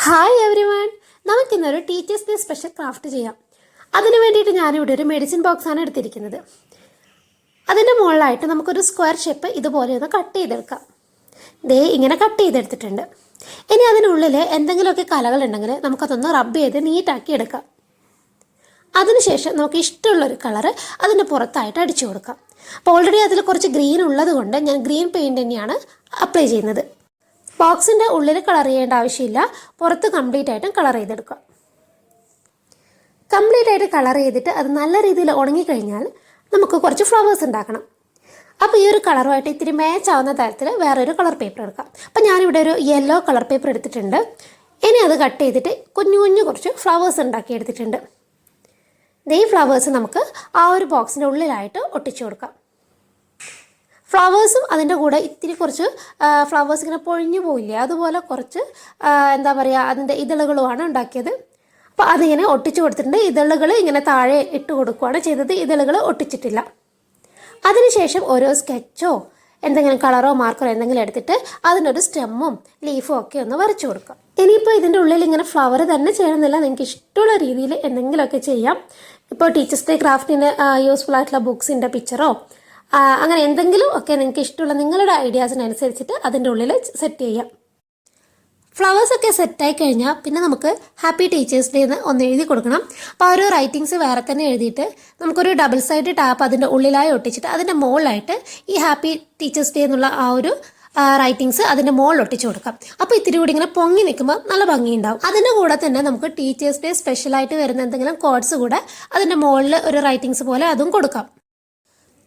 Hi everyone, നമുക്കിന്നൊരു teachers day special craft ചെയ്യാം. അതിന് വേണ്ടിയിട്ട് ഞാനിവിടെ ഒരു മെഡിസിൻ ബോക്സാണ് എടുത്തിരിക്കുന്നത്. അതിൻ്റെ മുകളിലായിട്ട് നമുക്കൊരു സ്ക്വയർ ഷേപ്പ് ഇതുപോലെ ഒന്ന് കട്ട് ചെയ്തെടുക്കാം. ഇങ്ങനെ കട്ട് ചെയ്തെടുത്തിട്ടുണ്ട്. ഇനി അതിനുള്ളിൽ എന്തെങ്കിലുമൊക്കെ കലകളുണ്ടെങ്കിൽ നമുക്കതൊന്ന് റബ്ബ് ചെയ്ത് നീറ്റാക്കി എടുക്കാം. അതിനുശേഷം നമുക്ക് ഇഷ്ടമുള്ളൊരു കളറ് അതിൻ്റെ പുറത്തായിട്ട് അടിച്ചു കൊടുക്കാം. അപ്പോൾ ഓൾറെഡി അതിൽ കുറച്ച് ഗ്രീൻ ഉള്ളത് കൊണ്ട് ഞാൻ ഗ്രീൻ പെയിൻറ് തന്നെയാണ് അപ്ലൈ ചെയ്യുന്നത്. ബോക്സിൻ്റെ ഉള്ളിൽ കളർ ചെയ്യേണ്ട ആവശ്യമില്ല, പുറത്ത് കംപ്ലീറ്റ് ആയിട്ടും കളർ ചെയ്തെടുക്കുക. കംപ്ലീറ്റ് ആയിട്ട് കളർ ചെയ്തിട്ട് അത് നല്ല രീതിയിൽ ഉണങ്ങിക്കഴിഞ്ഞാൽ നമുക്ക് കുറച്ച് ഫ്ലവേഴ്സ് ഉണ്ടാക്കണം. അപ്പോൾ ഈ ഒരു കളറുമായിട്ട് ഇത്തിരി മാച്ച് ആവുന്ന തരത്തിൽ വേറൊരു കളർ പേപ്പർ എടുക്കാം. അപ്പോൾ ഞാനിവിടെ ഒരു യെല്ലോ കളർ പേപ്പർ എടുത്തിട്ടുണ്ട്. ഇനി അത് കട്ട് ചെയ്തിട്ട് കുഞ്ഞു കുഞ്ഞു കുറച്ച് ഫ്ലവേഴ്സ് ഉണ്ടാക്കി എടുത്തിട്ടുണ്ട്. ഈ ഫ്ലവേഴ്സ് നമുക്ക് ആ ഒരു ബോക്സിൻ്റെ ഉള്ളിലായിട്ട് ഒട്ടിച്ചു കൊടുക്കാം. ഫ്ലവേഴ്സും അതിൻ്റെ കൂടെ ഇത്തിരി കുറച്ച് ഫ്ലവേഴ്സ് ഇങ്ങനെ പൊഴിഞ്ഞു പോയില്ലേ, അതുപോലെ കുറച്ച് എന്താ പറയുക അതിൻ്റെ ഇതളുകളുമാണ് ഉണ്ടാക്കിയത്. അപ്പോൾ അതിങ്ങനെ ഒട്ടിച്ചു കൊടുത്തിട്ടുണ്ട്. ഇതളുകൾ ഇങ്ങനെ താഴെ ഇട്ട് കൊടുക്കുകയാണ് ചെയ്തത്, ഇതളുകൾ ഒട്ടിച്ചിട്ടില്ല. അതിനുശേഷം ഓരോ സ്കെച്ചോ എന്തെങ്കിലും കളറോ മാർക്കറോ എന്തെങ്കിലും എടുത്തിട്ട് അതിനൊരു സ്റ്റെമ്മും ലീഫും ഒക്കെ ഒന്ന് വരച്ചു കൊടുക്കാം. ഇനിയിപ്പോൾ ഇതിൻ്റെ ഉള്ളിൽ ഇങ്ങനെ ഫ്ലവർ തന്നെ ചെയ്യണമെന്നില്ല, നിങ്ങൾക്ക് ഇഷ്ടമുള്ള രീതിയിൽ എന്തെങ്കിലുമൊക്കെ ചെയ്യാം. ഇപ്പോൾ ടീച്ചേഴ്സ് ഡേ ക്രാഫ്റ്റിന് യൂസ്ഫുൾ ആയിട്ടുള്ള ബുക്സിൻ്റെ പിക്ചറോ അങ്ങനെ എന്തെങ്കിലും ഒക്കെ നിങ്ങൾക്ക് ഇഷ്ടമുള്ള നിങ്ങളുടെ ഐഡിയാസിനനുസരിച്ചിട്ട് അതിൻ്റെ ഉള്ളിൽ സെറ്റ് ചെയ്യാം. ഫ്ലവേഴ്സൊക്കെ സെറ്റായി കഴിഞ്ഞാൽ പിന്നെ നമുക്ക് ഹാപ്പി ടീച്ചേഴ്സ് ഡേ എന്ന് ഒന്ന് എഴുതി കൊടുക്കണം. അപ്പോൾ ആ ഒരു റൈറ്റിങ്സ് വേറെ തന്നെ എഴുതിയിട്ട് നമുക്കൊരു ഡബിൾ സൈഡ് ടാപ്പ് അതിൻ്റെ ഉള്ളിലായി ഒട്ടിച്ചിട്ട് അതിൻ്റെ മുകളിലായിട്ട് ഈ ഹാപ്പി ടീച്ചേഴ്സ് ഡേ എന്നുള്ള ആ ഒരു റൈറ്റിങ്സ് അതിൻ്റെ മുകളിൽ ഒട്ടിച്ചു കൊടുക്കാം. അപ്പോൾ ഇത്തിരി കൂടി ഇങ്ങനെ പൊങ്ങി നിൽക്കുമ്പോൾ നല്ല ഭംഗിയുണ്ടാവും. അതിൻ്റെ കൂടെ തന്നെ നമുക്ക് ടീച്ചേഴ്സ് ഡേ സ്പെഷ്യലായിട്ട് വരുന്ന എന്തെങ്കിലും കോഡ്സ് കൂടെ അതിൻ്റെ മുകളിൽ ഒരു റൈറ്റിങ്സ് പോലെ അതും കൊടുക്കാം.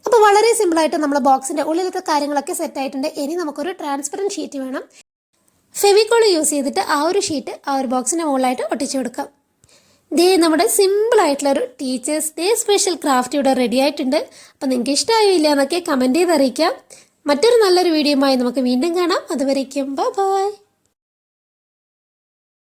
അപ്പോൾ വളരെ സിമ്പിളായിട്ട് നമ്മൾ ബോക്സിൻ്റെ ഉള്ളിലത്തെ കാര്യങ്ങളൊക്കെ സെറ്റ് ആയിട്ടുണ്ട്. ഇനി നമുക്കൊരു ട്രാൻസ്പെറൻറ്റ് ഷീറ്റ് വേണം. ഫെവിക്കോൾ യൂസ് ചെയ്തിട്ട് ആ ഒരു ഷീറ്റ് ആ ഒരു ബോക്സിൻ്റെ മുകളിലായിട്ട് ഒട്ടിച്ചു കൊടുക്കാം. നമ്മുടെ സിമ്പിളായിട്ടുള്ളൊരു ടീച്ചേഴ്സ് ഡേ സ്പെഷ്യൽ ക്രാഫ്റ്റ് ഇവിടെ റെഡി ആയിട്ടുണ്ട്. അപ്പോൾ നിങ്ങൾക്ക് ഇഷ്ടമായോ ഇല്ല എന്നൊക്കെ കമൻറ്റ് ചെയ്ത് അറിയിക്കാം. മറ്റൊരു നല്ലൊരു വീഡിയോയുമായി നമുക്ക് വീണ്ടും കാണാം. അതുവരേക്കും ബൈ.